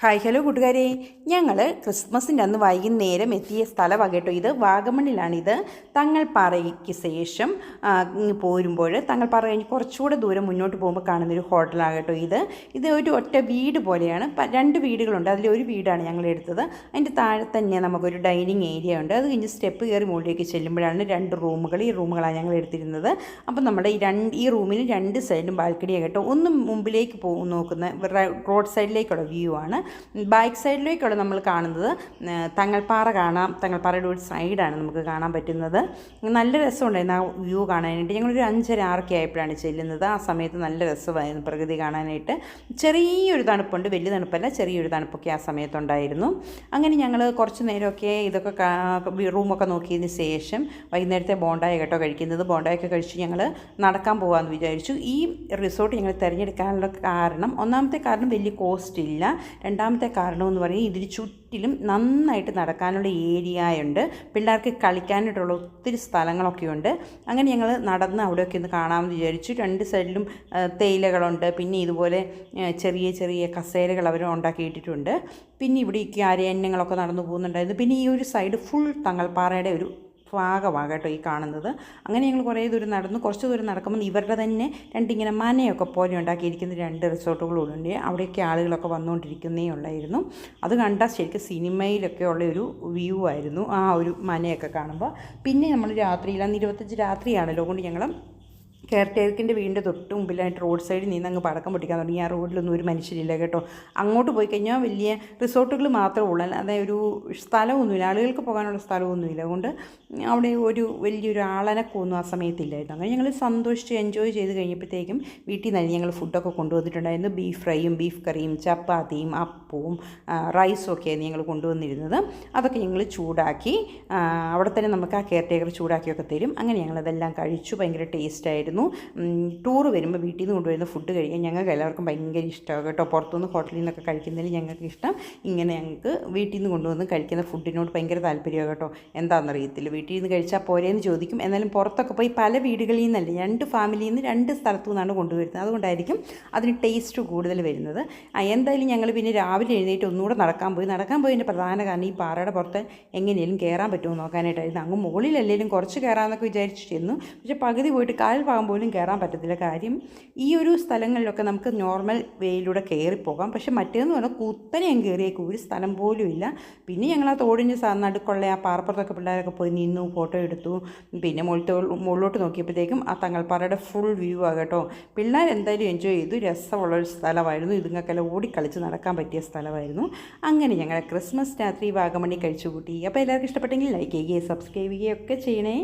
Hi hello കൂട്ടുകാരെ, ഞങ്ങൾ ക്രിസ്മസിൻ്റെ അന്ന് വൈകുന്നേരം എത്തിയ സ്ഥലമാണ് കേട്ടോ ഇത്. വാഗമണ്ണിലാണിത്. തങ്ങൾപ്പാറയ്ക്ക് ശേഷം പോരുമ്പോൾ തങ്ങൾപ്പാറ കഴിഞ്ഞ് കുറച്ചുകൂടെ ദൂരം മുന്നോട്ട് പോകുമ്പോൾ കാണുന്നൊരു ഹോട്ടലാണ് കേട്ടോ ഇത് ഒരു ഒറ്റ വീട് പോലെയാണ്. രണ്ട് വീടുകളുണ്ട്, അതിലൊരു വീടാണ് ഞങ്ങൾ എടുത്തത്. അതിൻ്റെ താഴെ തന്നെ നമുക്കൊരു ഡൈനിങ് ഏരിയ ഉണ്ട്. അത് കഴിഞ്ഞ് സ്റ്റെപ്പ് കയറി മുകളിലേക്ക് ചെല്ലുമ്പോഴാണ് രണ്ട് റൂമുകൾ. ഈ റൂമുകളാണ് ഞങ്ങൾ എടുത്തിരുന്നത്. അപ്പം നമ്മുടെ ഈ റൂമിന് രണ്ട് സൈഡിലും ബാൽക്കണിയാണ് കേട്ടോ. ഒന്ന് മുമ്പിലേക്ക് നോക്കുന്ന റോഡ് സൈഡിലേക്കുള്ള വ്യൂ ആണ്. ബാക്ക് സൈഡിലേക്കുള്ള നമ്മൾ കാണുന്നത് തങ്ങൾപ്പാറ കാണാം. തങ്ങൾപ്പാറയുടെ ഒരു സൈഡാണ് നമുക്ക് കാണാൻ പറ്റുന്നത്. നല്ല രസമുണ്ടായിരുന്നു ആ വ്യൂ കാണാനായിട്ട്. ഞങ്ങളൊരു 5:30 ആയപ്പോഴാണ് ചെല്ലുന്നത്. ആ സമയത്ത് നല്ല രസമായിരുന്നു പ്രകൃതി കാണാനായിട്ട്. ചെറിയൊരു തണുപ്പുണ്ട്, വലിയ തണുപ്പല്ല, ചെറിയൊരു തണുപ്പൊക്കെ ആ സമയത്തുണ്ടായിരുന്നു. അങ്ങനെ ഞങ്ങൾ കുറച്ച് നേരമൊക്കെ ഇതൊക്കെ റൂമൊക്കെ നോക്കിയതിന് ശേഷം വൈകുന്നേരത്തെ ബോണ്ടായ കേട്ടോ കഴിക്കുന്നത്. ബോണ്ടായൊക്കെ കഴിച്ച് ഞങ്ങൾ നടക്കാൻ പോകാമെന്ന് വിചാരിച്ചു. ഈ റിസോർട്ട് ഞങ്ങൾ തിരഞ്ഞെടുക്കാനുള്ള കാരണം, ഒന്നാമത്തെ കാരണം വലിയ കോസ്റ്റ് ഇല്ല. രണ്ടാമത്തെ കാരണമെന്ന് പറയുന്നത് ഇതിന് ചുറ്റിലും നന്നായിട്ട് നടക്കാനുള്ള ഏരിയയുണ്ട്, പിള്ളേർക്ക് കളിക്കാനായിട്ടുള്ള ഒത്തിരി സ്ഥലങ്ങളൊക്കെ ഉണ്ട്. അങ്ങനെ ഞങ്ങൾ നടന്ന് അവിടെയൊക്കെ ഒന്ന് കാണാമെന്ന് വിചാരിച്ചു. രണ്ട് സൈഡിലും തേയിലകളുണ്ട്, പിന്നെ ഇതുപോലെ ചെറിയ ചെറിയ കസേരകൾ അവർ ഉണ്ടാക്കിയിട്ടിട്ടുണ്ട്. പിന്നെ ഇവിടേക്ക് അരയന്യങ്ങളൊക്കെ നടന്നു പോകുന്നുണ്ടായിരുന്നു. പിന്നെ ഈ ഒരു സൈഡ് ഫുൾ തങ്ങൾപ്പാറയുടെ ഒരു ഭാഗമാണ് കേട്ടോ ഈ കാണുന്നത്. അങ്ങനെ ഞങ്ങൾ കുറേ ദൂരം നടന്നു. കുറച്ച് ദൂരം നടക്കുമ്പോൾ ഇവരുടെ തന്നെ രണ്ടിങ്ങനെ മനയൊക്കെ പോലെ ഉണ്ടാക്കിയിരിക്കുന്ന രണ്ട് റിസോർട്ടുകളുണ്ട്. അവിടെയൊക്കെ ആളുകളൊക്കെ വന്നുകൊണ്ടിരിക്കുന്നേ ഉള്ളായിരുന്നു. അത് കണ്ടാൽ ശരിക്കും സിനിമയിലൊക്കെ ഉള്ള ഒരു വ്യൂ ആയിരുന്നു ആ ഒരു മനയൊക്കെ കാണുമ്പോൾ. പിന്നെ നമ്മൾ രാത്രിയിൽ, അന്ന് 25 രാത്രിയാണല്ലോ, കൊണ്ട് ഞങ്ങൾ കെയർടേക്കിൻ്റെ വീടിൻ്റെ തൊട്ട് മുമ്പിലായിട്ട് റോഡ് സൈഡിൽ നിന്ന് അങ്ങ് പടക്കം പൊട്ടിക്കാൻ തുടങ്ങി. ആ റോഡിലൊന്നും ഒരു മനുഷ്യരില്ല കേട്ടോ. അങ്ങോട്ട് പോയി കഴിഞ്ഞാൽ വലിയ റിസോർട്ടുകൾ മാത്രമേ ഉള്ളൂ, അതായത് ഒരു സ്ഥലമൊന്നുമില്ല, ആളുകൾക്ക് പോകാനുള്ള സ്ഥലമൊന്നുമില്ല. അതുകൊണ്ട് അവിടെ വലിയൊരു ആളനക്കൊന്നും ആ സമയത്തില്ലായിരുന്നു. അങ്ങനെ ഞങ്ങൾ സന്തോഷിച്ച് എൻജോയ് ചെയ്ത് കഴിഞ്ഞപ്പോഴത്തേക്കും വീട്ടിൽ നിന്ന് ഞങ്ങൾ ഫുഡൊക്കെ കൊണ്ടുവന്നിട്ടുണ്ടായിരുന്നു. ബീഫ് ഫ്രൈയും ബീഫ് കറിയും ചപ്പാത്തിയും അപ്പവും റൈസും ഒക്കെയായിരുന്നു ഞങ്ങൾ കൊണ്ടുവന്നിരുന്നത്. അതൊക്കെ ഞങ്ങൾ ചൂടാക്കി അവിടെ തന്നെ നമുക്ക് ആ കെയർടേക്കർ ചൂടാക്കിയൊക്കെ തരും. അങ്ങനെ ഞങ്ങളതെല്ലാം കഴിച്ചു. ഭയങ്കര ടേസ്റ്റായിരുന്നു. ടൂർ വരുമ്പോൾ വീട്ടിൽ നിന്ന് കൊണ്ടുവരുന്ന ഫുഡ് കഴിക്കാൻ ഞങ്ങൾക്ക് എല്ലാവർക്കും ഭയങ്കര ഇഷ്ടമാണ് കേട്ടോ. പുറത്തുനിന്ന് ഹോട്ടലിൽ നിന്നൊക്കെ കഴിക്കുന്നതിൽ ഞങ്ങൾക്ക് ഇഷ്ടം ഇങ്ങനെ ഞങ്ങൾക്ക് വീട്ടിൽ നിന്ന് കൊണ്ടുവന്ന് കഴിക്കുന്ന ഫുഡിനോട് ഭയങ്കര താല്പര്യമാണ് കേട്ടോ. എന്താണെന്നറിയത്തില്ല, വീട്ടിൽ നിന്ന് കഴിച്ചാൽ പോരെയെന്ന് ചോദിക്കും. എന്നാലും പുറത്തൊക്കെ പോയി പല വീടുകളിൽ നിന്നല്ലേ, രണ്ട് ഫാമിലിയിൽ നിന്ന് രണ്ട് സ്ഥലത്തു നിന്നാണ് കൊണ്ടുവരുന്നത്. അതുകൊണ്ടായിരിക്കും അതിന് ടേസ്റ്റ് കൂടുതൽ വരുന്നത്. എന്തായാലും ഞങ്ങൾ പിന്നെ രാവിലെ എഴുന്നേറ്റ് ഒന്നുകൂടെ നടക്കാൻ പോയതിൻ്റെ പ്രധാന കാരണം ഈ പാറയുടെ പുറത്ത് എങ്ങനെയും കയറാൻ പറ്റുമോ നോക്കാനായിട്ടായിരുന്നു. അങ്ങ് മുകളിലല്ലെങ്കിലും കുറച്ച് കയറാമെന്നൊക്കെ വിചാരിച്ച് ചെന്നു. പക്ഷേ പകുതി പോയിട്ട് കാൽ ഭാഗം പോലും കയറാൻ പറ്റത്തില്ല. കാര്യം ഈ ഒരു സ്ഥലങ്ങളിലൊക്കെ നമുക്ക് നോർമൽ വേയിലൂടെ കയറിപ്പോകാം, പക്ഷേ മറ്റേതെന്ന് പറഞ്ഞാൽ കുത്തനെ അങ്ങ് കയറിയേക്കും, ഒരു സ്ഥലം പോലും ഇല്ല. പിന്നെ ഞങ്ങൾ ആ തോടിന് നടുക്കുള്ള ആ പാറപ്പുറത്തൊക്കെ പിള്ളേരൊക്കെ പോയി നിന്നു, ഫോട്ടോ എടുത്തു. പിന്നെ മുകളിലോട്ട് നോക്കിയപ്പോഴത്തേക്കും ആ തങ്ങൾപ്പാറയുടെ ഫുൾ വ്യൂ ആണ് കേട്ടോ. പിള്ളേർ എന്തായാലും എൻജോയ് ചെയ്തു. രസമുള്ളൊരു സ്ഥലമായിരുന്നു. ഇതുങ്ങൾക്കെല്ലാം ഓടിക്കളിച്ച് നടക്കാൻ പറ്റിയ സ്ഥലമായിരുന്നു. അങ്ങനെ ഞങ്ങൾ ക്രിസ്മസ് രാത്രി വാഗമണ്ണി കഴിച്ചു കൂട്ടി. അപ്പോൾ എല്ലാവർക്കും ഇഷ്ടപ്പെട്ടെങ്കിൽ ലൈക്ക് ചെയ്യുകയും സബ്സ്ക്രൈബ് ചെയ്യുകയും ഒക്കെ ചെയ്യണേ.